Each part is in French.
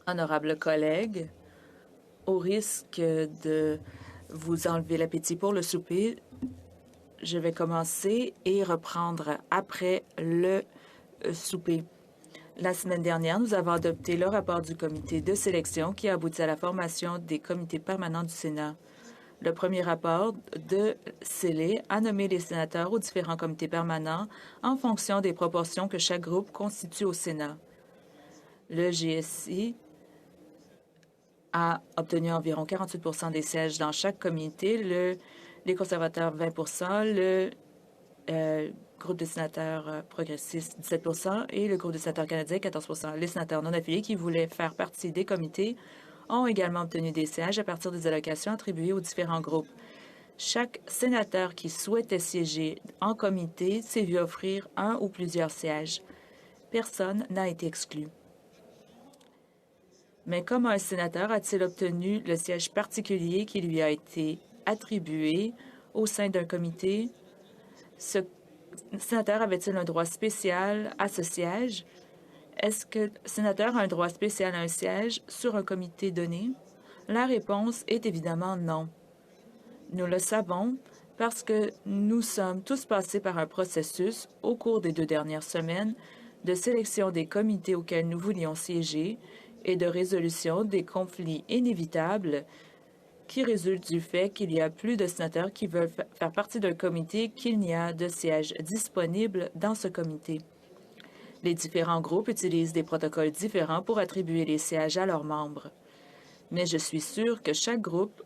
Honorables collègues, au risque de vous enlever l'appétit pour le souper, je vais commencer et reprendre après le souper. La semaine dernière, nous avons adopté le rapport du comité de sélection qui a abouti à la formation des comités permanents du Sénat. Le premier rapport de Célé a nommé les sénateurs aux différents comités permanents en fonction des proportions que chaque groupe constitue au Sénat. Le GSI a obtenu environ 48 des sièges dans chaque comité, les conservateurs 20 le groupe de sénateurs progressistes 17 et le groupe de sénateurs canadiens 14 Les sénateurs non affiliés qui voulaient faire partie des comités ont également obtenu des sièges à partir des allocations attribuées aux différents groupes. Chaque sénateur qui souhaitait siéger en comité s'est vu offrir un ou plusieurs sièges. Personne n'a été exclu. Mais comment un sénateur a-t-il obtenu le siège particulier qui lui a été attribué au sein d'un comité? Ce sénateur avait-il un droit spécial à ce siège? Est-ce que le sénateur a un droit spécial à un siège sur un comité donné? La réponse est évidemment non. Nous le savons parce que nous sommes tous passés par un processus au cours des 2 dernières semaines de sélection des comités auxquels nous voulions siéger et de résolution des conflits inévitables qui résultent du fait qu'il y a plus de sénateurs qui veulent faire partie d'un comité qu'il n'y a de sièges disponibles dans ce comité. Les différents groupes utilisent des protocoles différents pour attribuer les sièges à leurs membres. Mais je suis sûre que chaque groupe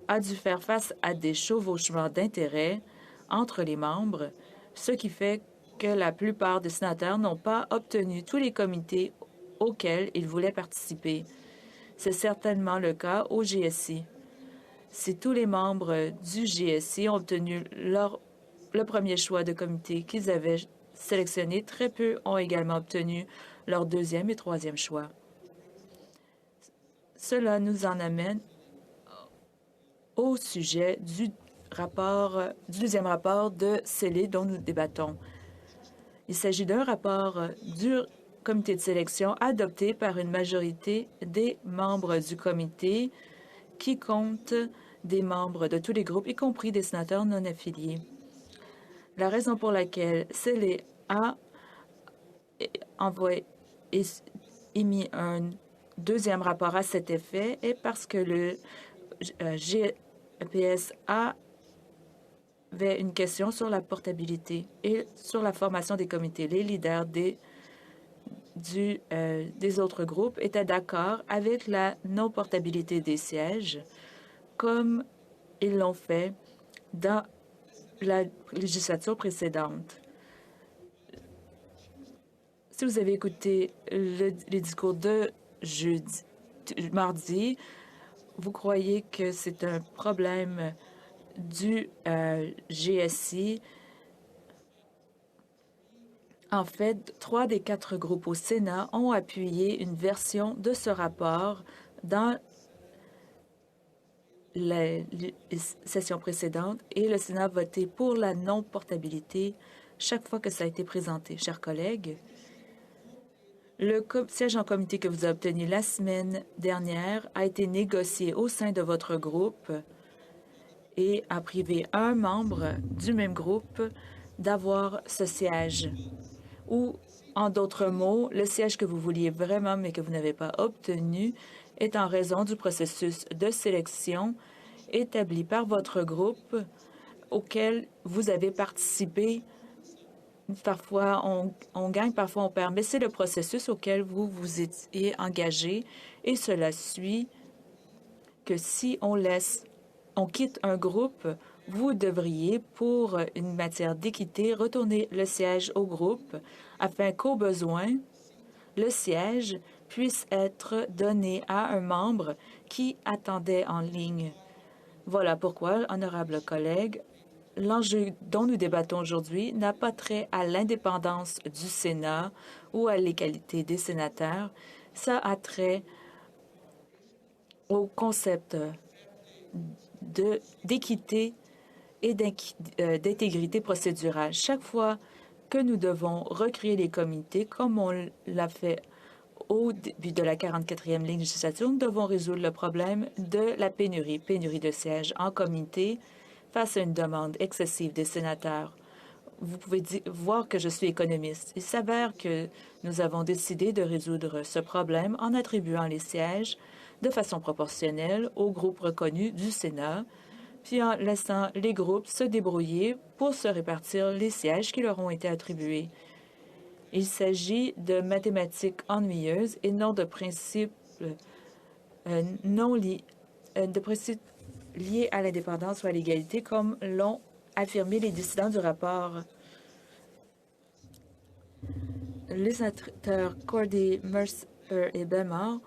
a dû faire face à des chevauchements d'intérêts entre les membres, ce qui fait que la plupart des sénateurs n'ont pas obtenu tous les comités auxquels ils voulaient participer. C'est certainement le cas au GSI. Si tous les membres du GSI ont obtenu le premier choix de comité qu'ils avaient sélectionné, très peu ont également obtenu leur deuxième et troisième choix. Cela nous en amène au sujet du deuxième rapport de Célé dont nous débattons. Il s'agit d'un rapport du comité de sélection adopté par une majorité des membres du comité qui compte des membres de tous les groupes, y compris des sénateurs non affiliés. La raison pour laquelle Célé a émis un deuxième rapport à cet effet est parce que le GPS avait une question sur la portabilité et sur la formation des comités. Les leaders des autres groupes étaient d'accord avec la non-portabilité des sièges, comme ils l'ont fait dans la législature précédente. Si vous avez écouté les discours de mardi, vous croyez que c'est un problème du GSI. En fait, 3 des 4 groupes au Sénat ont appuyé une version de ce rapport dans les sessions précédentes et le Sénat a voté pour la non-portabilité chaque fois que ça a été présenté. Chers collègues, le siège en comité que vous avez obtenu la semaine dernière a été négocié au sein de votre groupe et a privé un membre du même groupe d'avoir ce siège. Ou, en d'autres mots, le siège que vous vouliez vraiment mais que vous n'avez pas obtenu est en raison du processus de sélection établi par votre groupe auquel vous avez participé. Parfois, on gagne, parfois on perd, mais c'est le processus auquel vous vous étiez engagé et cela suit que si on quitte un groupe, vous devriez, pour une matière d'équité, retourner le siège au groupe afin qu'au besoin, le siège puisse être donné à un membre qui attendait en ligne. Voilà pourquoi, honorables collègues, l'enjeu dont nous débattons aujourd'hui n'a pas trait à l'indépendance du Sénat ou à l'égalité des sénateurs. Ça a trait au concept d'équité et d'intégrité procédurale. Chaque fois que nous devons recréer les comités, comme on l'a fait au début de la 44e législature, nous devons résoudre le problème de la pénurie de sièges en comité face à une demande excessive des sénateurs. Vous pouvez voir que je suis économiste. Il s'avère que nous avons décidé de résoudre ce problème en attribuant les sièges de façon proportionnelle aux groupes reconnus du Sénat, puis en laissant les groupes se débrouiller pour se répartir les sièges qui leur ont été attribués. Il s'agit de mathématiques ennuyeuses et non de principes de principes liés à l'indépendance ou à l'égalité, comme l'ont affirmé les dissidents du rapport. Les sénateurs Cordy, Mercer et Bellemare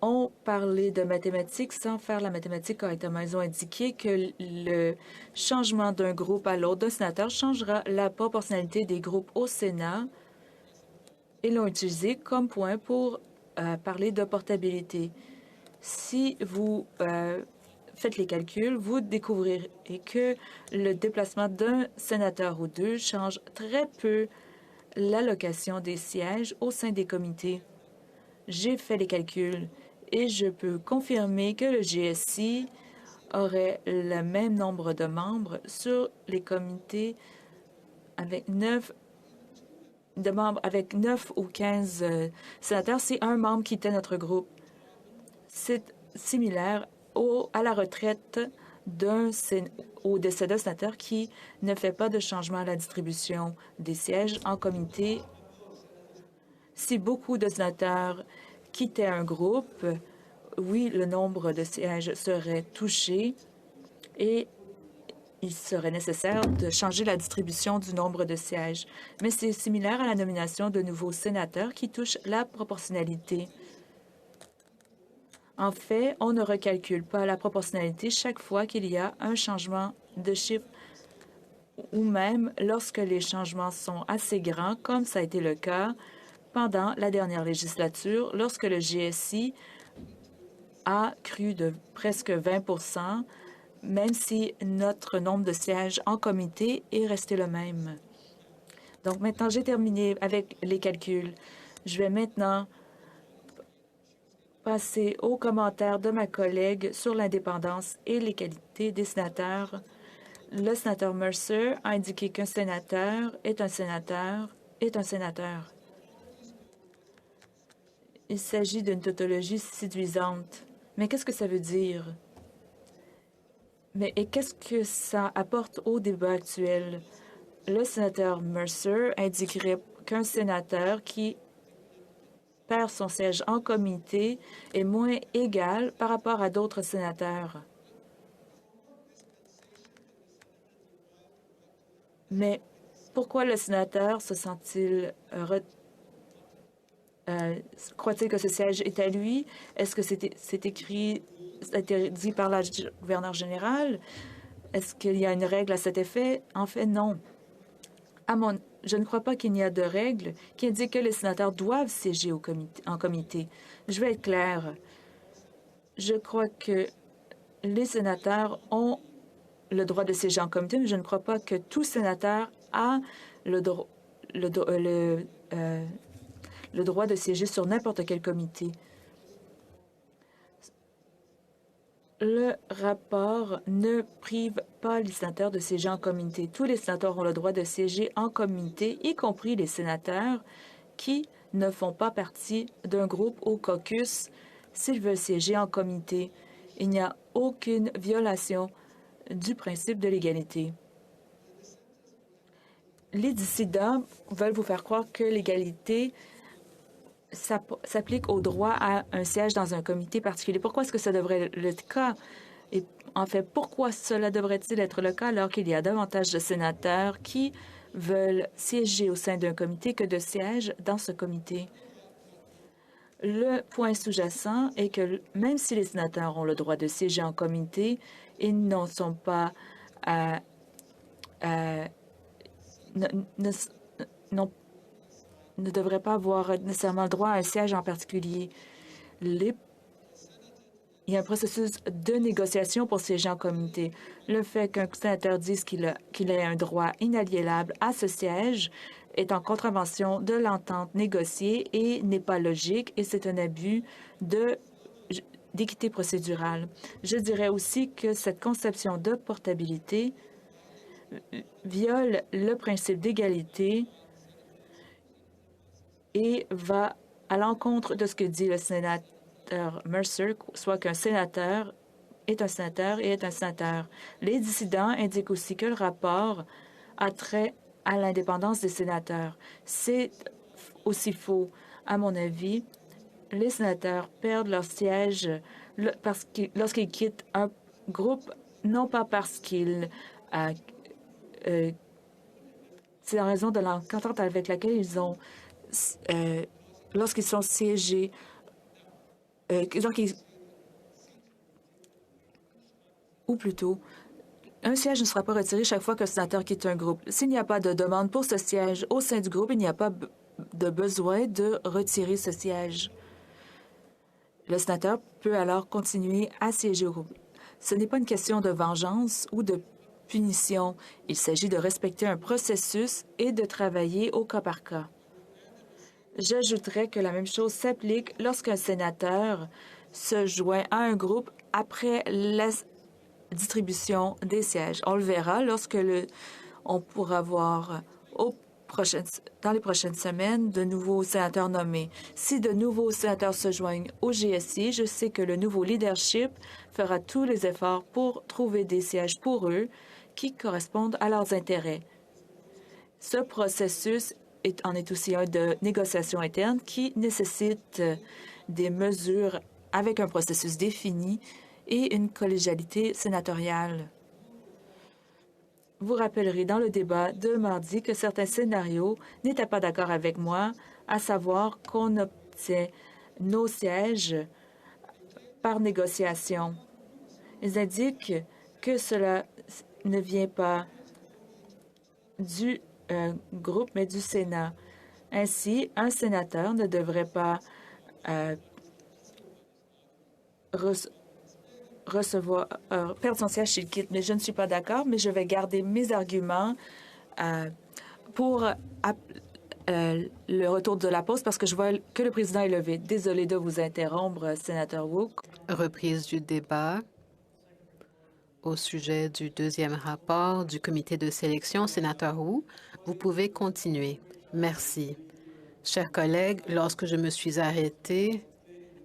ont parlé de mathématiques sans faire la mathématique correctement. Ils ont indiqué que le changement d'un groupe à l'autre d'un sénateur changera la proportionnalité des groupes au Sénat et l'ont utilisé comme point pour parler de portabilité. Si vous faites les calculs, vous découvrirez que le déplacement d'un sénateur ou deux change très peu l'allocation des sièges au sein des comités. J'ai fait les calculs et je peux confirmer que le GSI aurait le même nombre de membres sur les comités avec 9 ou 15 sénateurs. C'est un membre qui était notre groupe. C'est similaire à la retraite au décès d'un sénateur qui ne fait pas de changement à la distribution des sièges en comité. Si beaucoup de sénateurs quittaient un groupe, oui, le nombre de sièges serait touché et il serait nécessaire de changer la distribution du nombre de sièges. Mais c'est similaire à la nomination de nouveaux sénateurs qui touche la proportionnalité. En fait, on ne recalcule pas la proportionnalité chaque fois qu'il y a un changement de chiffre ou même lorsque les changements sont assez grands, comme ça a été le cas pendant la dernière législature, lorsque le GSI a cru de presque 20 même si notre nombre de sièges en comité est resté le même. Donc maintenant, j'ai terminé avec les calculs. Je vais maintenant passer aux commentaires de ma collègue sur l'indépendance et les qualités des sénateurs. Le sénateur Mercer a indiqué qu'un sénateur est un sénateur est un sénateur. Il s'agit d'une tautologie séduisante. Mais qu'est-ce que ça veut dire? Et qu'est-ce que ça apporte au débat actuel? Le sénateur Mercer indiquerait qu'un sénateur qui perd son siège en comité est moins égal par rapport à d'autres sénateurs. Mais pourquoi le sénateur se sent-il croit-il que ce siège est à lui? Est-ce que c'est écrit, ça a été dit par la gouverneure générale? Est-ce qu'il y a une règle à cet effet? En fait, non. Je ne crois pas qu'il n'y a de règle qui indique que les sénateurs doivent siéger en comité. Je vais être claire. Je crois que les sénateurs ont le droit de siéger en comité, mais je ne crois pas que tout sénateur a le droit de siéger sur n'importe quel comité. Le rapport ne prive pas les sénateurs de siéger en comité. Tous les sénateurs ont le droit de siéger en comité, y compris les sénateurs qui ne font pas partie d'un groupe ou caucus s'ils veulent siéger en comité. Il n'y a aucune violation du principe de l'égalité. Les dissidents veulent vous faire croire que l'égalité s'applique au droit à un siège dans un comité particulier. Pourquoi est-ce que ça devrait être le cas? Et en fait, pourquoi cela devrait-il être le cas alors qu'il y a davantage de sénateurs qui veulent siéger au sein d'un comité que de sièges dans ce comité? Le point sous-jacent est que même si les sénateurs ont le droit de siéger en comité, ils n'en sont pas ne devraient pas avoir nécessairement le droit à un siège en particulier. Il y a un processus de négociation pour siéger en comité. Le fait qu'un sénateur dise qu'il ait un droit inaliénable à ce siège est en contravention de l'entente négociée et n'est pas logique et c'est un abus d'équité procédurale. Je dirais aussi que cette conception de portabilité viole le principe d'égalité et va à l'encontre de ce que dit le sénateur Mercer, soit qu'un sénateur est un sénateur et est un sénateur. Les dissidents indiquent aussi que le rapport a trait à l'indépendance des sénateurs. C'est aussi faux. À mon avis, les sénateurs perdent leur siège lorsqu'ils quittent un groupe, non pas parce qu'ils... c'est en raison de l'entente avec laquelle ils ont... lorsqu'ils sont siégés... ou plutôt, un siège ne sera pas retiré chaque fois qu'un sénateur quitte un groupe. S'il n'y a pas de demande pour ce siège au sein du groupe, il n'y a pas de besoin de retirer ce siège. Le sénateur peut alors continuer à siéger au groupe. Ce n'est pas une question de vengeance ou de punition. Il s'agit de respecter un processus et de travailler au cas par cas. J'ajouterais que la même chose s'applique lorsqu'un sénateur se joint à un groupe après la distribution des sièges. On le verra lorsque on pourra voir dans les prochaines semaines de nouveaux sénateurs nommés. Si de nouveaux sénateurs se joignent au GSI, je sais que le nouveau leadership fera tous les efforts pour trouver des sièges pour eux qui correspondent à leurs intérêts. Ce processus en est aussi un de négociation interne qui nécessite des mesures avec un processus défini et une collégialité sénatoriale. Vous rappellerez dans le débat de mardi que certains scénarios n'étaient pas d'accord avec moi, à savoir qu'on obtient nos sièges par négociation. Ils indiquent que cela ne vient pas du groupe, mais du Sénat. Ainsi, un sénateur ne devrait pas perdre son siège s'il quitte, mais je ne suis pas d'accord, mais je vais garder mes arguments pour le retour de la pause parce que je vois que le président est levé. Désolé de vous interrompre, sénateur Wook. Reprise du débat au sujet du deuxième rapport du comité de sélection. Sénateur Wu, vous pouvez continuer. Merci. Chers collègues, lorsque je me suis arrêtée,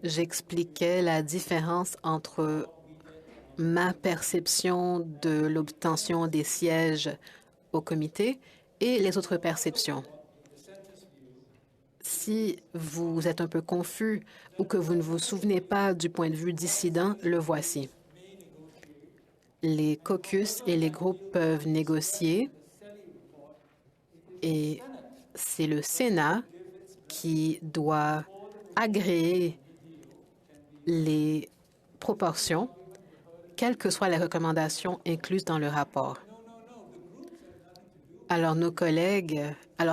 j'expliquais la différence entre ma perception de l'obtention des sièges au comité et les autres perceptions. Si vous êtes un peu confus ou que vous ne vous souvenez pas du point de vue dissident, le voici. Les caucus et les groupes peuvent négocier et c'est le Sénat qui doit agréer les proportions, quelles que soient les recommandations incluses dans le rapport. Alors,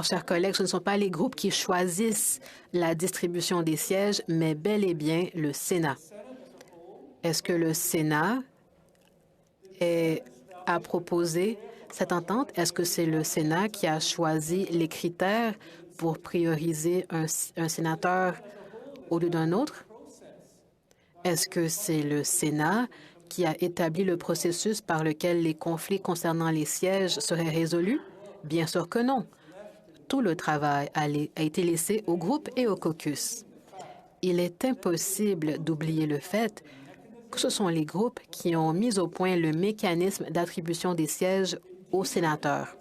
chers collègues, ce ne sont pas les groupes qui choisissent la distribution des sièges, mais bel et bien le Sénat. Est-ce que le Sénat a proposé cette entente? Est-ce que c'est le Sénat qui a choisi les critères pour prioriser un sénateur au lieu d'un autre? Est-ce que c'est le Sénat qui a établi le processus par lequel les conflits concernant les sièges seraient résolus? Bien sûr que non. Tout le travail a été laissé au groupe et au caucus. Il est impossible d'oublier le fait que ce sont les groupes qui ont mis au point le mécanisme d'attribution des sièges aux sénateurs.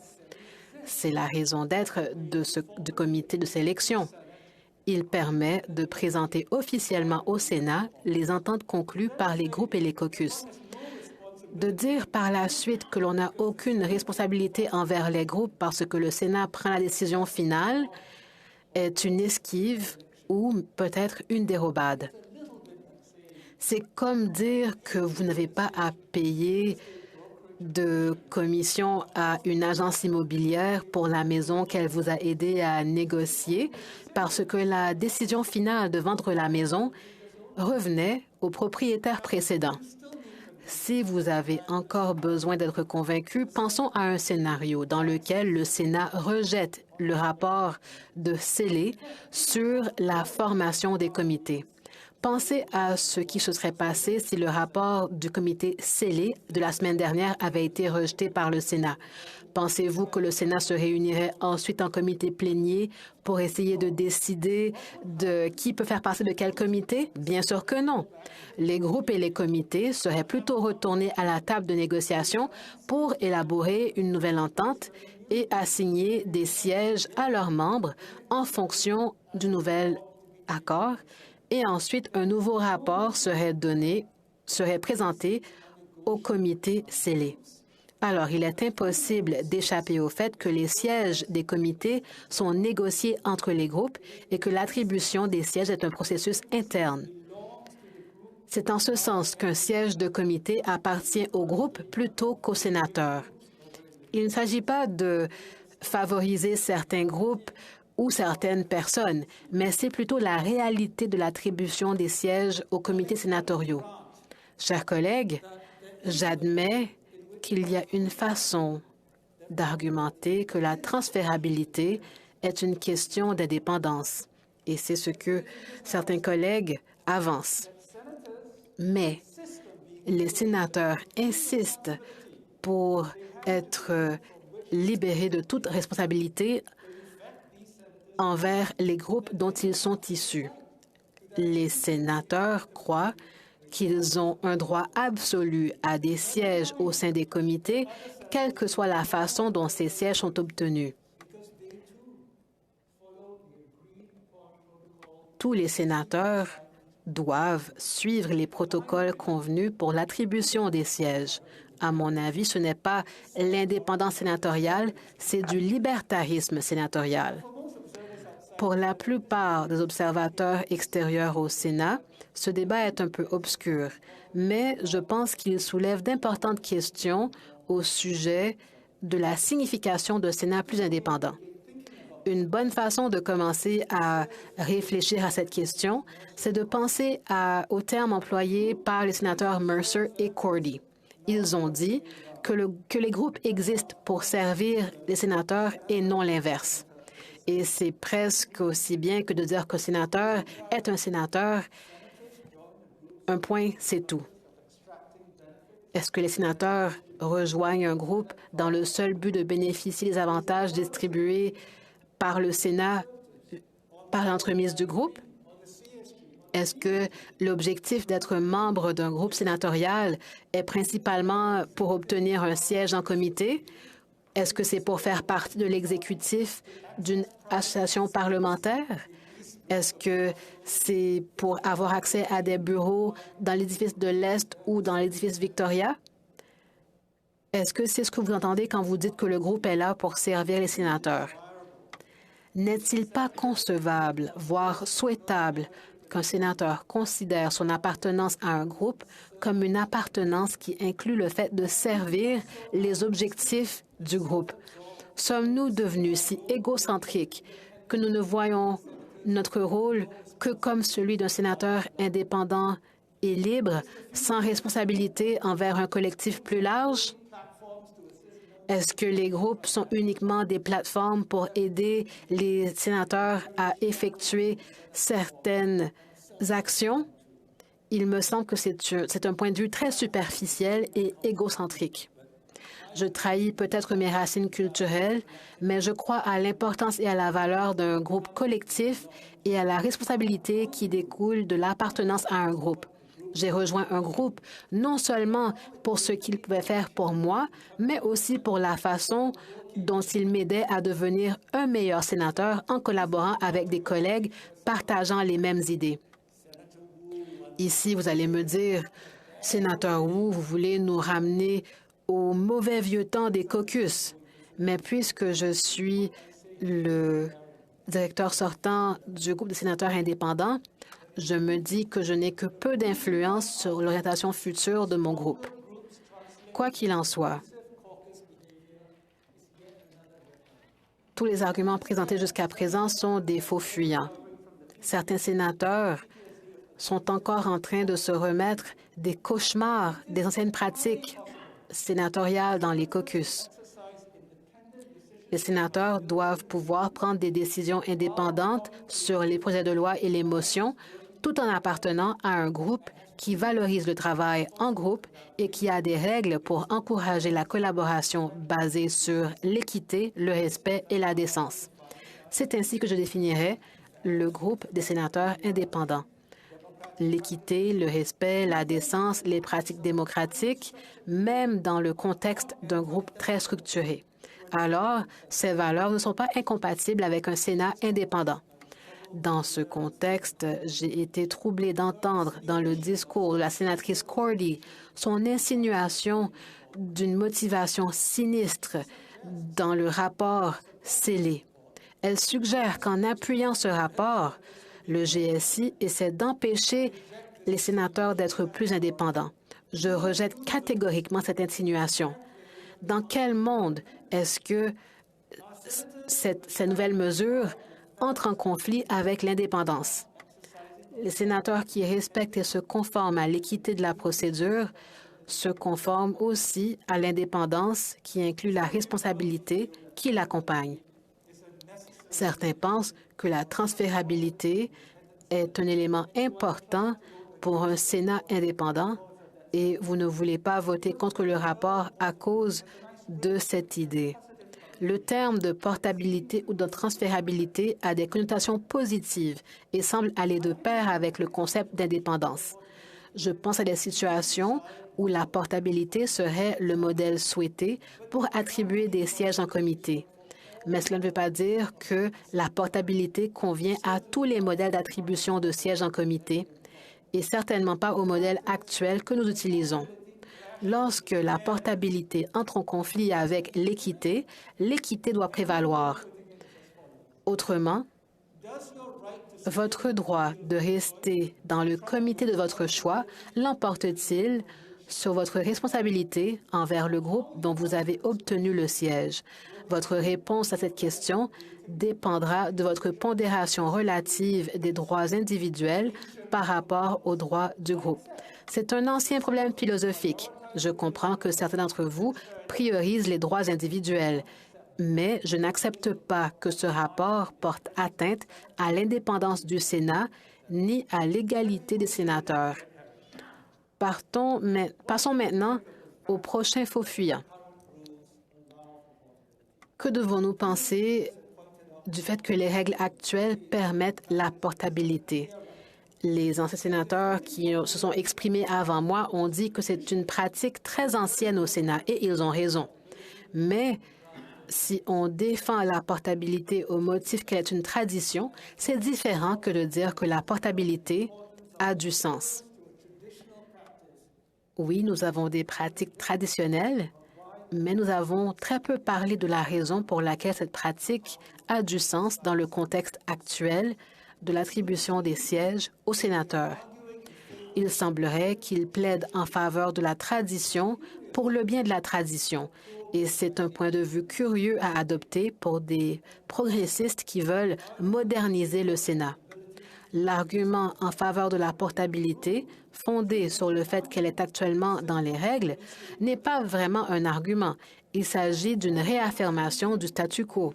C'est la raison d'être du comité de sélection. Il permet de présenter officiellement au Sénat les ententes conclues par les groupes et les caucus. De dire par la suite que l'on n'a aucune responsabilité envers les groupes parce que le Sénat prend la décision finale est une esquive ou peut-être une dérobade. C'est comme dire que vous n'avez pas à payer de commission à une agence immobilière pour la maison qu'elle vous a aidé à négocier parce que la décision finale de vendre la maison revenait au propriétaire précédent. Si vous avez encore besoin d'être convaincu, pensons à un scénario dans lequel le Sénat rejette le rapport de Célé sur la formation des comités. Pensez à ce qui se serait passé si le rapport du comité Célé de la semaine dernière avait été rejeté par le Sénat. Pensez-vous que le Sénat se réunirait ensuite en comité plénier pour essayer de décider de qui peut faire partie de quel comité? Bien sûr que non. Les groupes et les comités seraient plutôt retournés à la table de négociation pour élaborer une nouvelle entente et assigner des sièges à leurs membres en fonction du nouvel accord. Et ensuite, un nouveau rapport serait présenté au comité scellé. Alors, il est impossible d'échapper au fait que les sièges des comités sont négociés entre les groupes et que l'attribution des sièges est un processus interne. C'est en ce sens qu'un siège de comité appartient au groupe plutôt qu'aux sénateurs. Il ne s'agit pas de favoriser certains groupes ou certaines personnes, mais c'est plutôt la réalité de l'attribution des sièges aux comités sénatoriaux. Chers collègues, j'admets qu'il y a une façon d'argumenter que la transférabilité est une question d'indépendance, et c'est ce que certains collègues avancent. Mais les sénateurs insistent pour être libérés de toute responsabilité envers les groupes dont ils sont issus. Les sénateurs croient qu'ils ont un droit absolu à des sièges au sein des comités, quelle que soit la façon dont ces sièges sont obtenus. Tous les sénateurs doivent suivre les protocoles convenus pour l'attribution des sièges. À mon avis, ce n'est pas l'indépendance sénatoriale, c'est du libertarisme sénatorial. Pour la plupart des observateurs extérieurs au Sénat, ce débat est un peu obscur, mais je pense qu'il soulève d'importantes questions au sujet de la signification d'un Sénat plus indépendant. Une bonne façon de commencer à réfléchir à cette question, c'est de penser aux termes employés par les sénateurs Mercer et Cordy. Ils ont dit que les groupes existent pour servir les sénateurs et non l'inverse. Et c'est presque aussi bien que de dire qu'un sénateur est un sénateur. Un point, c'est tout. Est-ce que les sénateurs rejoignent un groupe dans le seul but de bénéficier des avantages distribués par le Sénat par l'entremise du groupe? Est-ce que l'objectif d'être membre d'un groupe sénatorial est principalement pour obtenir un siège en comité? Est-ce que c'est pour faire partie de l'exécutif d'une association parlementaire? Est-ce que c'est pour avoir accès à des bureaux dans l'édifice de l'Est ou dans l'édifice Victoria? Est-ce que c'est ce que vous entendez quand vous dites que le groupe est là pour servir les sénateurs? N'est-il pas concevable, voire souhaitable, qu'un sénateur considère son appartenance à un groupe comme une appartenance qui inclut le fait de servir les objectifs du groupe? Sommes-nous devenus si égocentriques que nous ne voyons notre rôle que comme celui d'un sénateur indépendant et libre, sans responsabilité envers un collectif plus large? Est-ce que les groupes sont uniquement des plateformes pour aider les sénateurs à effectuer certaines actions? Il me semble que c'est un point de vue très superficiel et égocentrique. Je trahis peut-être mes racines culturelles, mais je crois à l'importance et à la valeur d'un groupe collectif et à la responsabilité qui découle de l'appartenance à un groupe. J'ai rejoint un groupe non seulement pour ce qu'il pouvait faire pour moi, mais aussi pour la façon dont il m'aidait à devenir un meilleur sénateur en collaborant avec des collègues partageant les mêmes idées. Ici, vous allez me dire, sénateur Wu, vous voulez nous ramener au mauvais vieux temps des caucus. Mais puisque je suis le directeur sortant du groupe des sénateurs indépendants, je me dis que je n'ai que peu d'influence sur l'orientation future de mon groupe. Quoi qu'il en soit, tous les arguments présentés jusqu'à présent sont des faux fuyants. Certains sénateurs sont encore en train de se remettre des cauchemars des anciennes pratiques sénatoriales dans les caucus. Les sénateurs doivent pouvoir prendre des décisions indépendantes sur les projets de loi et les motions, tout en appartenant à un groupe qui valorise le travail en groupe et qui a des règles pour encourager la collaboration basée sur l'équité, le respect et la décence. C'est ainsi que je définirais le groupe des sénateurs indépendants. L'équité, le respect, la décence, les pratiques démocratiques, même dans le contexte d'un groupe très structuré. Alors, ces valeurs ne sont pas incompatibles avec un Sénat indépendant. Dans ce contexte, j'ai été troublée d'entendre dans le discours de la sénatrice Cordy son insinuation d'une motivation sinistre dans le rapport scellé. Elle suggère qu'en appuyant ce rapport, le GSI essaie d'empêcher les sénateurs d'être plus indépendants. Je rejette catégoriquement cette insinuation. Dans quel monde est-ce que ces nouvelles mesures entrent en conflit avec l'indépendance? Les sénateurs qui respectent et se conforment à l'équité de la procédure se conforment aussi à l'indépendance qui inclut la responsabilité qui l'accompagne. Certains pensent que la transférabilité est un élément important pour un Sénat indépendant et vous ne voulez pas voter contre le rapport à cause de cette idée. Le terme de portabilité ou de transférabilité a des connotations positives et semble aller de pair avec le concept d'indépendance. Je pense à des situations où la portabilité serait le modèle souhaité pour attribuer des sièges en comité. Mais cela ne veut pas dire que la portabilité convient à tous les modèles d'attribution de sièges en comité et certainement pas au modèle actuel que nous utilisons. Lorsque la portabilité entre en conflit avec l'équité, l'équité doit prévaloir. Autrement, votre droit de rester dans le comité de votre choix l'emporte-t-il sur votre responsabilité envers le groupe dont vous avez obtenu le siège? Votre réponse à cette question dépendra de votre pondération relative des droits individuels par rapport aux droits du groupe. C'est un ancien problème philosophique. Je comprends que certains d'entre vous priorisent les droits individuels, mais je n'accepte pas que ce rapport porte atteinte à l'indépendance du Sénat ni à l'égalité des sénateurs. Passons maintenant au prochain faux fuyant. Que devons-nous penser du fait que les règles actuelles permettent la portabilité? Les anciens sénateurs qui se sont exprimés avant moi ont dit que c'est une pratique très ancienne au Sénat et ils ont raison. Mais si on défend la portabilité au motif qu'elle est une tradition, c'est différent que de dire que la portabilité a du sens. Oui, nous avons des pratiques traditionnelles, mais nous avons très peu parlé de la raison pour laquelle cette pratique a du sens dans le contexte actuel de l'attribution des sièges aux sénateurs. Il semblerait qu'ils plaident en faveur de la tradition pour le bien de la tradition, et c'est un point de vue curieux à adopter pour des progressistes qui veulent moderniser le Sénat. L'argument en faveur de la portabilité, fondé sur le fait qu'elle est actuellement dans les règles, n'est pas vraiment un argument. Il s'agit d'une réaffirmation du statu quo.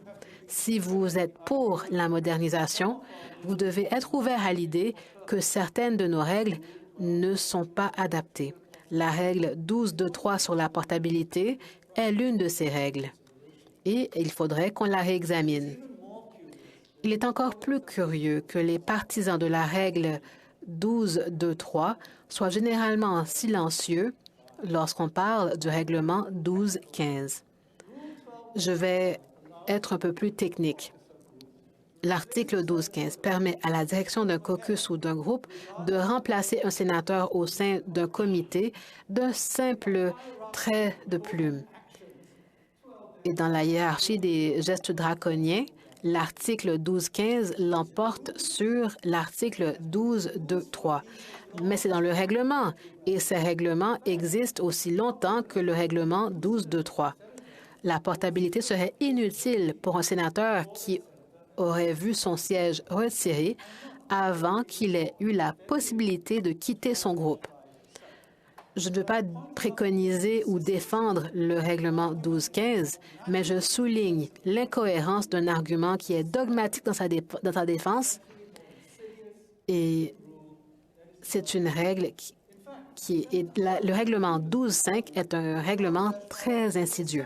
Si vous êtes pour la modernisation, vous devez être ouvert à l'idée que certaines de nos règles ne sont pas adaptées. La règle 12.2.3 sur la portabilité est l'une de ces règles, et il faudrait qu'on la réexamine. Il est encore plus curieux que les partisans de la règle 12.2.3 soient généralement silencieux lorsqu'on parle du règlement 12.15. Je vais être un peu plus technique. L'article 12.15 permet à la direction d'un caucus ou d'un groupe de remplacer un sénateur au sein d'un comité d'un simple trait de plume. Et dans la hiérarchie des gestes draconiens, l'article 12.15 l'emporte sur l'article 12.2.3. Mais c'est dans le règlement, et ces règlements existent aussi longtemps que le règlement 12.2.3. La portabilité serait inutile pour un sénateur qui aurait vu son siège retiré avant qu'il ait eu la possibilité de quitter son groupe. Je ne veux pas préconiser ou défendre le règlement 1215, mais je souligne l'incohérence d'un argument qui est dogmatique dans sa défense. Et c'est une règle le règlement 12.5 est un règlement très insidieux.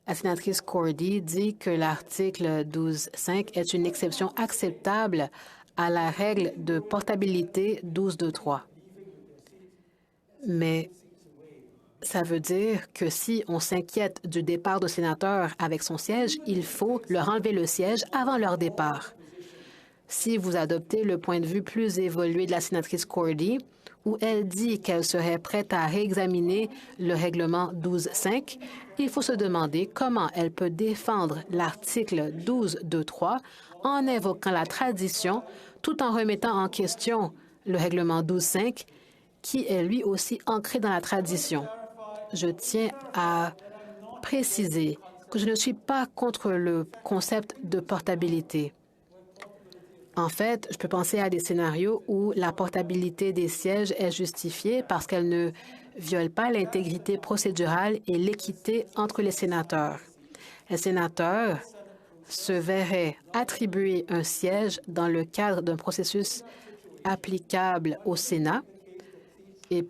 La sénatrice Cordy dit que l'article 12.5 est une exception acceptable à la règle de portabilité 12.2.3. Mais ça veut dire que si on s'inquiète du départ de sénateurs avec son siège, il faut leur enlever le siège avant leur départ. Si vous adoptez le point de vue plus évolué de la sénatrice Cordy, où elle dit qu'elle serait prête à réexaminer le règlement 12.5, il faut se demander comment elle peut défendre l'article 12.2.3 en invoquant la tradition tout en remettant en question le règlement 12.5 qui est lui aussi ancré dans la tradition. Je tiens à préciser que je ne suis pas contre le concept de portabilité. En fait, je peux penser à des scénarios où la portabilité des sièges est justifiée parce qu'elle ne viole pas l'intégrité procédurale et l'équité entre les sénateurs. Les sénateurs se verraient attribuer un siège dans le cadre d'un processus applicable au Sénat et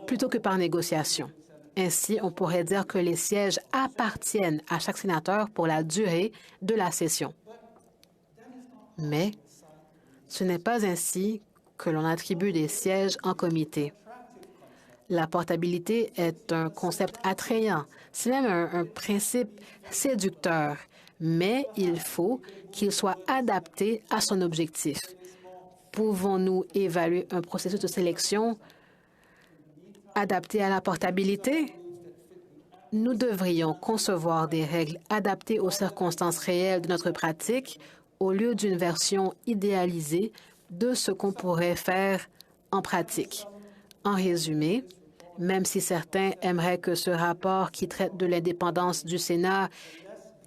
plutôt que par négociation. Ainsi, on pourrait dire que les sièges appartiennent à chaque sénateur pour la durée de la session. Mais ce n'est pas ainsi que l'on attribue des sièges en comité. La portabilité est un concept attrayant, c'est même un principe séducteur, mais il faut qu'il soit adapté à son objectif. Pouvons-nous évaluer un processus de sélection adapté à la portabilité? Nous devrions concevoir des règles adaptées aux circonstances réelles de notre pratique au lieu d'une version idéalisée de ce qu'on pourrait faire en pratique. En résumé, même si certains aimeraient que ce rapport qui traite de l'indépendance du Sénat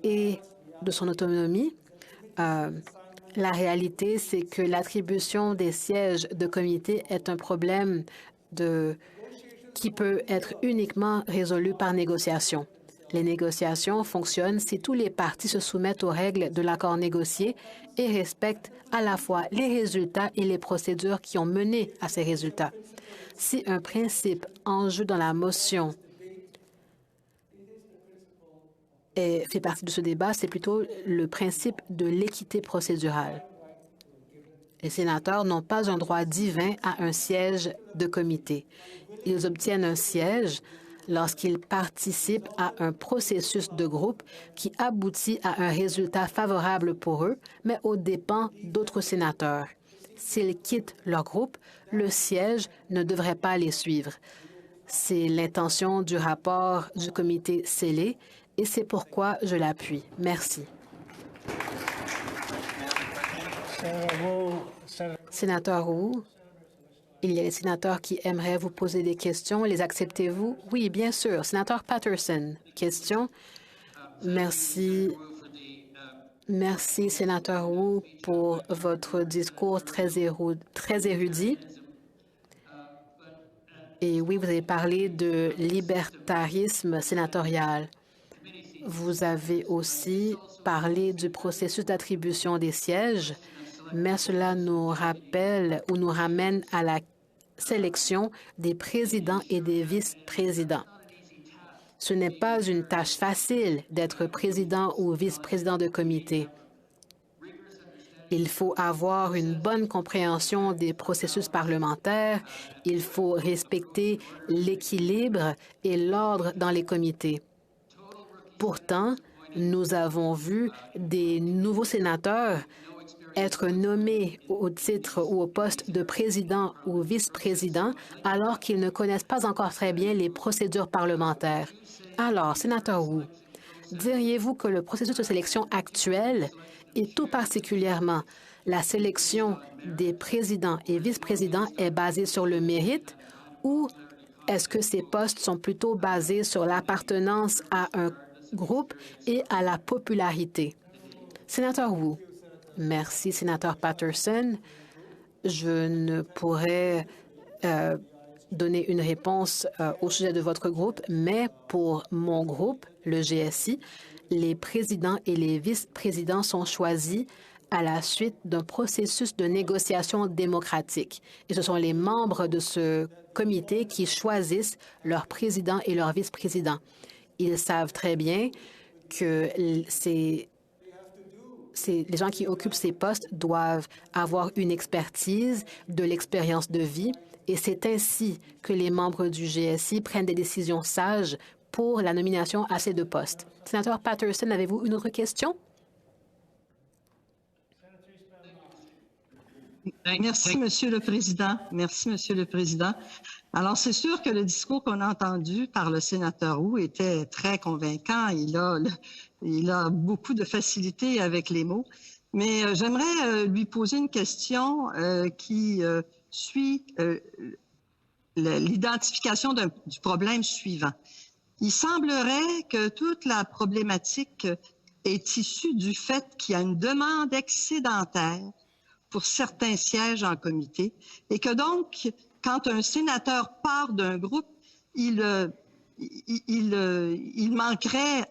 et de son autonomie, la réalité, c'est que l'attribution des sièges de comité est un problème qui peut être uniquement résolu par négociation. Les négociations fonctionnent si tous les partis se soumettent aux règles de l'accord négocié et respectent à la fois les résultats et les procédures qui ont mené à ces résultats. Si un principe en jeu dans la motion fait partie de ce débat, c'est plutôt le principe de l'équité procédurale. Les sénateurs n'ont pas un droit divin à un siège de comité. Ils obtiennent un siège lorsqu'ils participent à un processus de groupe qui aboutit à un résultat favorable pour eux, mais aux dépens d'autres sénateurs. S'ils quittent leur groupe, le siège ne devrait pas les suivre. C'est l'intention du rapport du comité scellé et c'est pourquoi je l'appuie. Merci. Sénateur Wu, il y a des sénateurs qui aimeraient vous poser des questions. Les acceptez-vous? Oui, bien sûr. Sénateur Patterson, question. Merci. Merci, sénateur Wu, pour votre discours très érudit. Et oui, vous avez parlé de libertarisme sénatorial. Vous avez aussi parlé du processus d'attribution des sièges, mais cela nous rappelle ou nous ramène à la sélection des présidents et des vice-présidents. Ce n'est pas une tâche facile d'être président ou vice-président de comité. Il faut avoir une bonne compréhension des processus parlementaires, il faut respecter l'équilibre et l'ordre dans les comités. Pourtant, nous avons vu des nouveaux sénateurs être nommés au titre ou au poste de président ou vice-président alors qu'ils ne connaissent pas encore très bien les procédures parlementaires. Alors, sénateur Wu, diriez-vous que le processus de sélection actuel, et tout particulièrement la sélection des présidents et vice-présidents, est basé sur le mérite ou est-ce que ces postes sont plutôt basés sur l'appartenance à un groupe et à la popularité? Sénateur Wu, Merci, sénateur Patterson. Je ne pourrais donner une réponse au sujet de votre groupe, mais pour mon groupe, le GSI, les présidents et les vice-présidents sont choisis à la suite d'un processus de négociation démocratique. Et ce sont les membres de ce comité qui choisissent leur président et leur vice-président. Ils savent très bien que les gens qui occupent ces postes doivent avoir une expertise, de l'expérience de vie, et c'est ainsi que les membres du GSI prennent des décisions sages pour la nomination à ces deux postes. Sénateur Patterson, avez-vous une autre question? Merci, Monsieur le Président. Merci, Monsieur le Président. Alors, c'est sûr que le discours qu'on a entendu par le sénateur Wu était très convaincant. Il a beaucoup de facilité avec les mots. Mais j'aimerais lui poser une question qui suit l'identification du problème suivant. Il semblerait que toute la problématique est issue du fait qu'il y a une demande excédentaire pour certains sièges en comité et que donc, quand un sénateur part d'un groupe, il manquerait,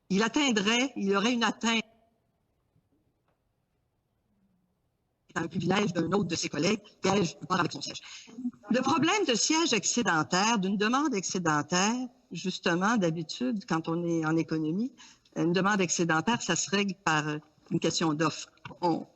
il aurait une atteinte un privilège d'un autre de ses collègues, siège part avec son siège. Le problème de siège excédentaire, d'une demande excédentaire, justement, d'habitude, quand on est en économie, une demande excédentaire, ça se règle par une question d'offre. On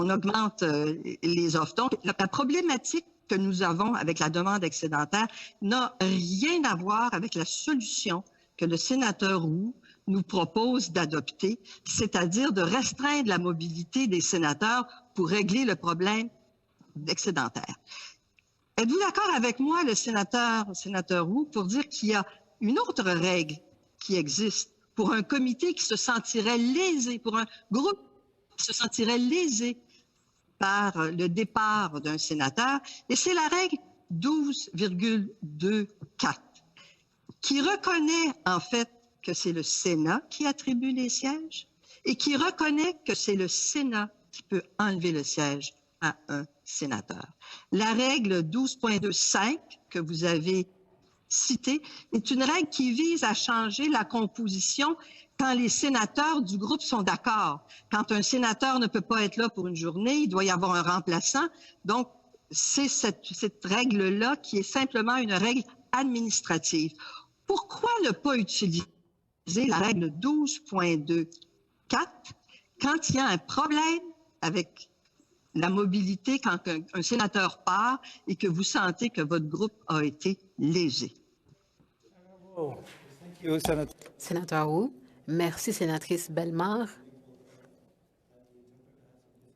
augmente les offres. Donc, la problématique que nous avons avec la demande excédentaire n'a rien à voir avec la solution que le sénateur Wu nous propose d'adopter, c'est-à-dire de restreindre la mobilité des sénateurs pour régler le problème excédentaire. Êtes-vous d'accord avec moi, le sénateur Wu, pour dire qu'il y a une autre règle qui existe pour un comité qui se sentirait lésé, pour un groupe qui se sentirait lésé par le départ d'un sénateur, et c'est la règle 12,24 qui reconnaît en fait que c'est le Sénat qui attribue les sièges et qui reconnaît que c'est le Sénat qui peut enlever le siège à un sénateur. La règle 12.25 que vous avez citée est une règle qui vise à changer la composition quand les sénateurs du groupe sont d'accord. Quand un sénateur ne peut pas être là pour une journée, il doit y avoir un remplaçant. Donc, c'est cette règle-là qui est simplement une règle administrative. Pourquoi ne pas utiliser la règle 12.24 quand il y a un problème avec la mobilité, quand un sénateur part et que vous sentez que votre groupe a été lésé? Sénateur Wu, merci, sénatrice Bellemare.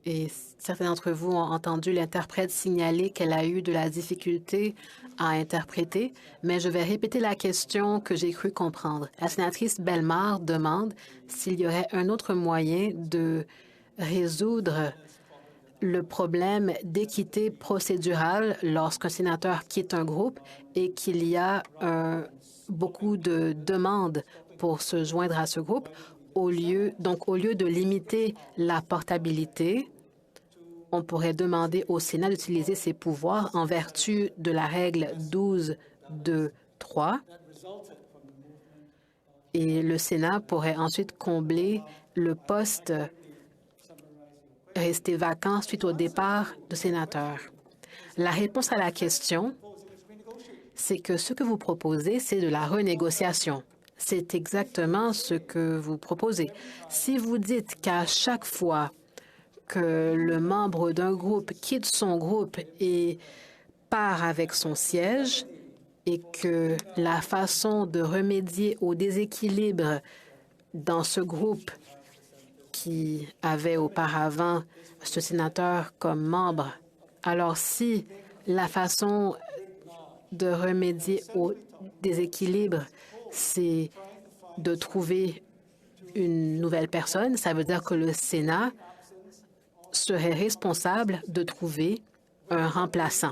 Et certains d'entre vous ont entendu l'interprète signaler qu'elle a eu de la difficulté à interpréter, mais je vais répéter la question que j'ai cru comprendre. La sénatrice Bellemare demande s'il y aurait un autre moyen de résoudre le problème d'équité procédurale lorsqu'un sénateur quitte un groupe et qu'il y a beaucoup de demandes pour se joindre à ce groupe. Au lieu de limiter la portabilité, on pourrait demander au Sénat d'utiliser ses pouvoirs en vertu de la règle 12.2.3 et le Sénat pourrait ensuite combler le poste resté vacant suite au départ de sénateurs. La réponse à la question, c'est que ce que vous proposez, c'est de la renégociation. C'est exactement ce que vous proposez. Si vous dites qu'à chaque fois que le membre d'un groupe quitte son groupe et part avec son siège et que la façon de remédier au déséquilibre dans ce groupe qui avait auparavant ce sénateur comme membre, alors si la façon de remédier au déséquilibre, c'est de trouver une nouvelle personne, ça veut dire que le Sénat serait responsable de trouver un remplaçant.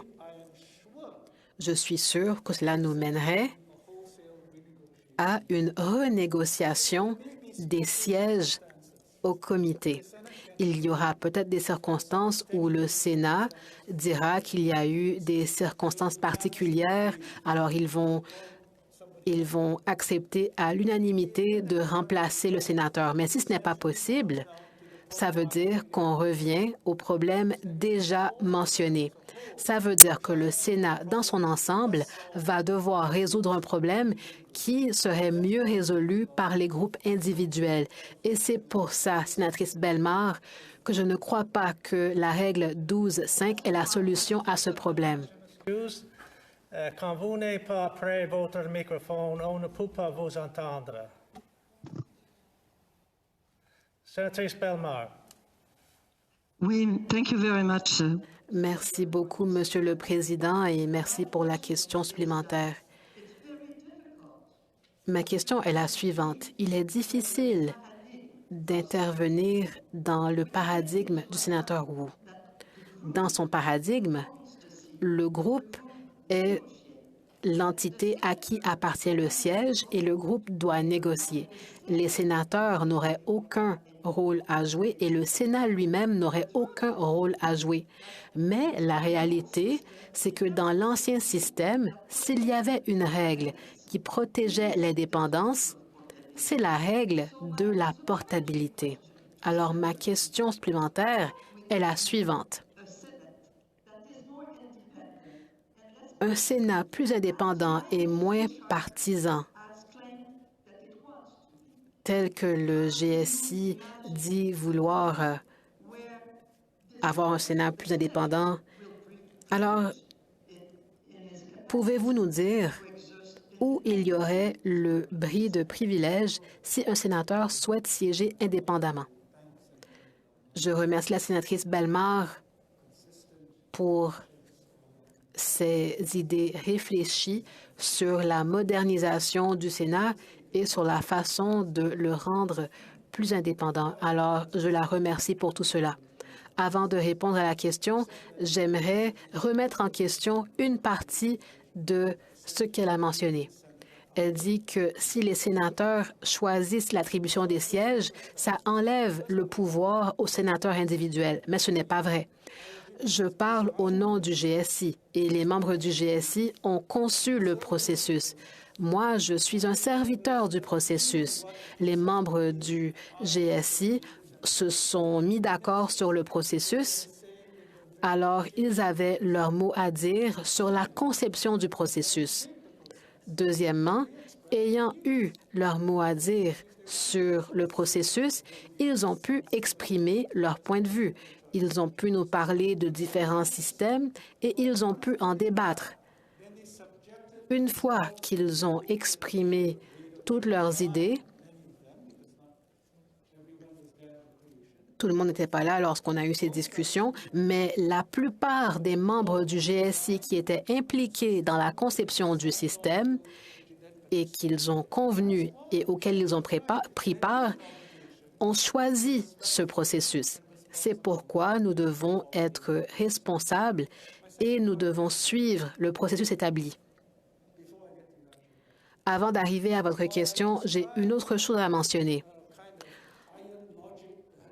Je suis sûre que cela nous mènerait à une renégociation des sièges au comité. Il y aura peut-être des circonstances où le Sénat dira qu'il y a eu des circonstances particulières, alors ils vont accepter à l'unanimité de remplacer le sénateur. Mais si ce n'est pas possible, ça veut dire qu'on revient au problème déjà mentionné. Ça veut dire que le Sénat, dans son ensemble, va devoir résoudre un problème qui serait mieux résolu par les groupes individuels. Et c'est pour ça, sénatrice Bellemare, que je ne crois pas que la règle 12.5 est la solution à ce problème. Quand vous n'êtes pas près votre microphone, on ne peut pas vous entendre. Sénatrice Bellemare. Oui, thank you very much. Merci beaucoup, Monsieur le Président, et merci pour la question supplémentaire. Ma question est la suivante. Il est difficile d'intervenir dans le paradigme du sénateur Wu. Dans son paradigme, le groupe est l'entité à qui appartient le siège et le groupe doit négocier. Les sénateurs n'auraient aucun rôle à jouer et le Sénat lui-même n'aurait aucun rôle à jouer. Mais la réalité, c'est que dans l'ancien système, s'il y avait une règle qui protégeait l'indépendance, c'est la règle de la portabilité. Alors, ma question supplémentaire est la suivante. Un Sénat plus indépendant et moins partisan, tel que le GSI dit vouloir avoir un Sénat plus indépendant, alors, pouvez-vous nous dire où il y aurait le bris de privilège si un sénateur souhaite siéger indépendamment? Je remercie la sénatrice Bellemare pour ses idées réfléchies sur la modernisation du Sénat et sur la façon de le rendre plus indépendant. Alors, je la remercie pour tout cela. Avant de répondre à la question, j'aimerais remettre en question une partie de ce qu'elle a mentionné. Elle dit que si les sénateurs choisissent l'attribution des sièges, ça enlève le pouvoir aux sénateurs individuels. Mais ce n'est pas vrai. Je parle au nom du GSI et les membres du GSI ont conçu le processus. Moi, je suis un serviteur du processus. Les membres du GSI se sont mis d'accord sur le processus. Alors, ils avaient leur mot à dire sur la conception du processus. Deuxièmement, ayant eu leur mot à dire sur le processus, ils ont pu exprimer leur point de vue. Ils ont pu nous parler de différents systèmes et ils ont pu en débattre. Une fois qu'ils ont exprimé toutes leurs idées, tout le monde n'était pas là lorsqu'on a eu ces discussions, mais la plupart des membres du GSI qui étaient impliqués dans la conception du système et qu'ils ont convenu et auxquels ils ont pris part ont choisi ce processus. C'est pourquoi nous devons être responsables et nous devons suivre le processus établi. Avant d'arriver à votre question, j'ai une autre chose à mentionner.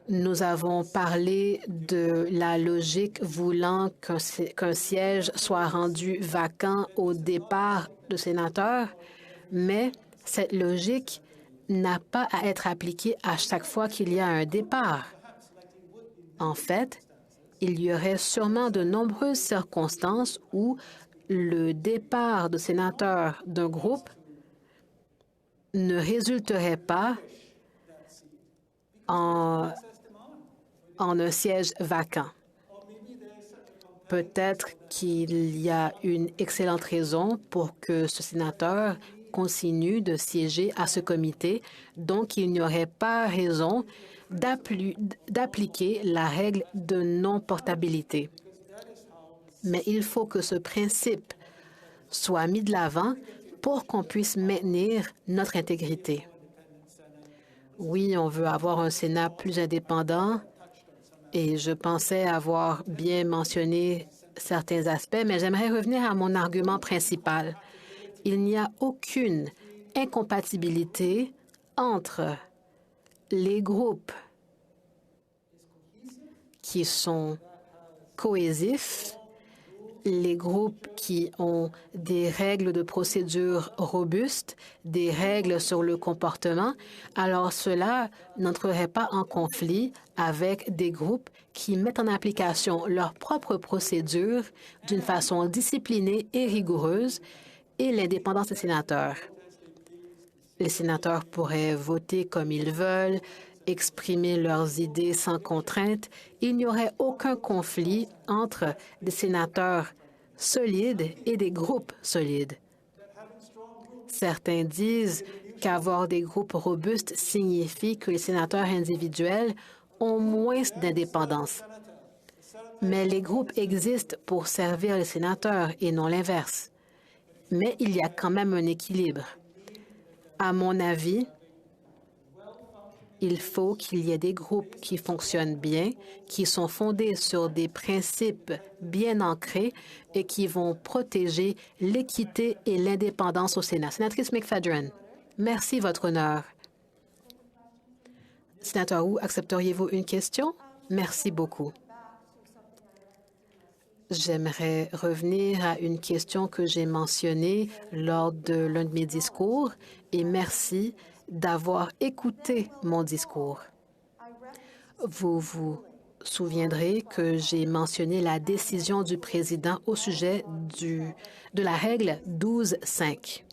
Nous avons parlé de la logique voulant qu'un siège soit rendu vacant au départ de sénateurs, mais cette logique n'a pas à être appliquée à chaque fois qu'il y a un départ. En fait, il y aurait sûrement de nombreuses circonstances où le départ de sénateur d'un groupe ne résulterait pas en un siège vacant. Peut-être qu'il y a une excellente raison pour que ce sénateur continue de siéger à ce comité, donc il n'y aurait pas raison d'appliquer la règle de non-portabilité. Mais il faut que ce principe soit mis de l'avant pour qu'on puisse maintenir notre intégrité. Oui, on veut avoir un Sénat plus indépendant et je pensais avoir bien mentionné certains aspects, mais j'aimerais revenir à mon argument principal. Il n'y a aucune incompatibilité entre les groupes qui sont cohésifs, les groupes qui ont des règles de procédure robustes, des règles sur le comportement, alors cela n'entrerait pas en conflit avec des groupes qui mettent en application leurs propres procédures d'une façon disciplinée et rigoureuse et l'indépendance des sénateurs. Les sénateurs pourraient voter comme ils veulent, exprimer leurs idées sans contrainte. Il n'y aurait aucun conflit entre des sénateurs solides et des groupes solides. Certains disent qu'avoir des groupes robustes signifie que les sénateurs individuels ont moins d'indépendance. Mais les groupes existent pour servir les sénateurs et non l'inverse. Mais il y a quand même un équilibre. À mon avis, il faut qu'il y ait des groupes qui fonctionnent bien, qui sont fondés sur des principes bien ancrés et qui vont protéger l'équité et l'indépendance au Sénat. Sénatrice McFadden, merci, Votre Honneur. Sénateur Wu, accepteriez-vous une question? Merci beaucoup. J'aimerais revenir à une question que j'ai mentionnée lors de l'un de mes discours et merci d'avoir écouté mon discours. Vous vous souviendrez que j'ai mentionné la décision du président au sujet de la règle 12.5.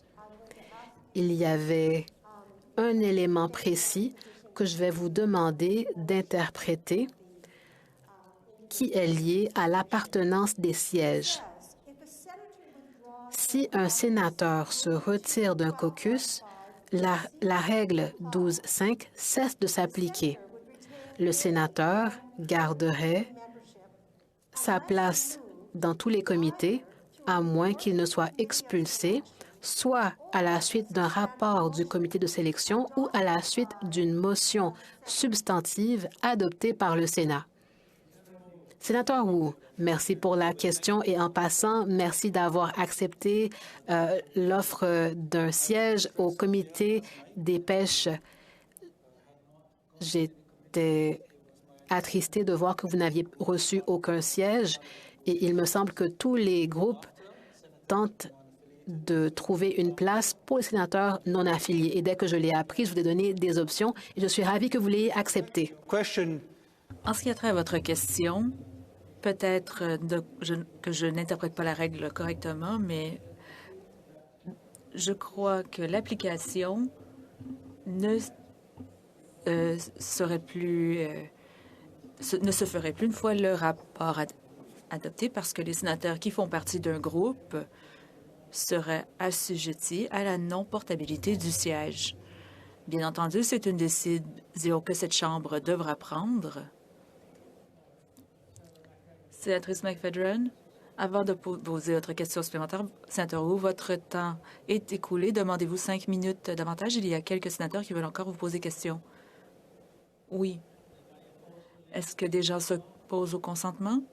Il y avait un élément précis que je vais vous demander d'interpréter qui est lié à l'appartenance des sièges. Si un sénateur se retire d'un caucus, la règle 12.5 cesse de s'appliquer. Le sénateur garderait sa place dans tous les comités, à moins qu'il ne soit expulsé, soit à la suite d'un rapport du comité de sélection ou à la suite d'une motion substantive adoptée par le Sénat. Sénateur Wu, merci pour la question et en passant, merci d'avoir accepté l'offre d'un siège au comité des pêches. J'étais attristée de voir que vous n'aviez reçu aucun siège et il me semble que tous les groupes tentent de trouver une place pour les sénateurs non affiliés. Et dès que je l'ai appris, je vous ai donné des options et je suis ravie que vous l'ayez accepté. En ce qui a trait à votre question, peut-être que je n'interprète pas la règle correctement, mais je crois que l'application ne se ferait plus une fois le rapport adopté parce que les sénateurs qui font partie d'un groupe seraient assujettis à la non-portabilité du siège. Bien entendu, c'est une décision que cette Chambre devra prendre. Sénatrice McFadden, avant de poser votre question supplémentaire, sénateur Wu, votre temps est écoulé. Demandez-vous 5 minutes davantage. Il y a quelques sénateurs qui veulent encore vous poser question. Oui. Est-ce que des gens s'opposent au consentement?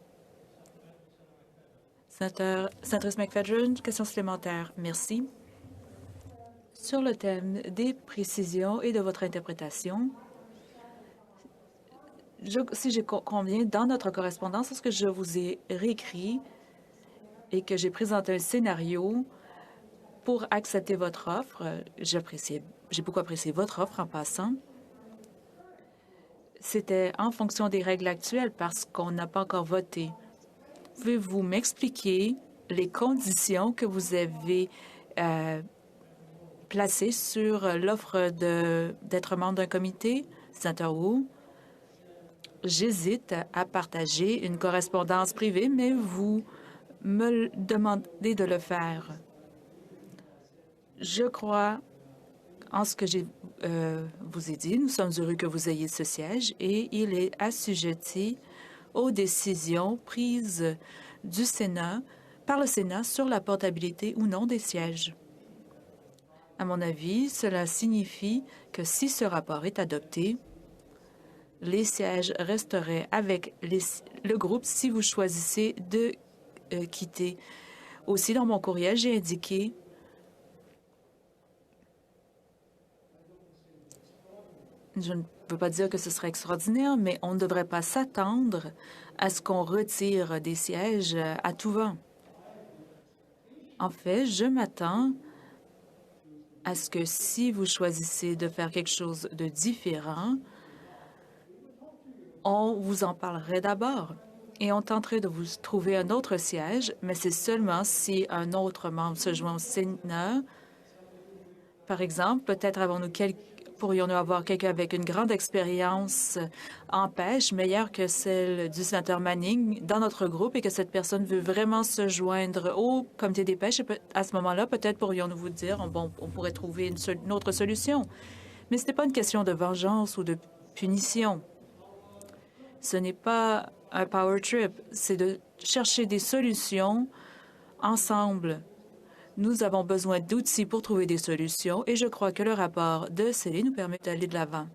Sénatrice McFadden, question supplémentaire. Merci. Sur le thème des précisions et de votre interprétation, si j'ai convient, dans notre correspondance, lorsque je vous ai réécrit et que j'ai présenté un scénario pour accepter votre offre, j'ai beaucoup apprécié votre offre en passant. C'était en fonction des règles actuelles parce qu'on n'a pas encore voté. Pouvez-vous m'expliquer les conditions que vous avez placées sur l'offre d'être membre d'un comité? Sénateur Wu? J'hésite à partager une correspondance privée, mais vous me demandez de le faire. Je crois en ce que je vous ai dit. Nous sommes heureux que vous ayez ce siège et il est assujetti aux décisions prises du Sénat, par le Sénat sur la portabilité ou non des sièges. À mon avis, cela signifie que si ce rapport est adopté, les sièges resteraient avec le groupe si vous choisissez de quitter. Aussi, dans mon courriel, j'ai indiqué je ne ne veut pas dire que ce serait extraordinaire, mais on ne devrait pas s'attendre à ce qu'on retire des sièges à tout vent. En fait, je m'attends à ce que si vous choisissez de faire quelque chose de différent, on vous en parlerait d'abord et on tenterait de vous trouver un autre siège, mais c'est seulement si un autre membre se joint au Sénat. Par exemple, peut-être pourrions-nous avoir quelqu'un avec une grande expérience en pêche, meilleure que celle du sénateur Manning, dans notre groupe et que cette personne veut vraiment se joindre au comité des pêches. Et à ce moment-là, peut-être pourrions-nous vous dire, bon, on pourrait trouver une autre solution. Mais ce n'est pas une question de vengeance ou de punition. Ce n'est pas un power trip, c'est de chercher des solutions ensemble. Nous avons besoin d'outils pour trouver des solutions et je crois que le rapport de Céline nous permet d'aller de l'avant.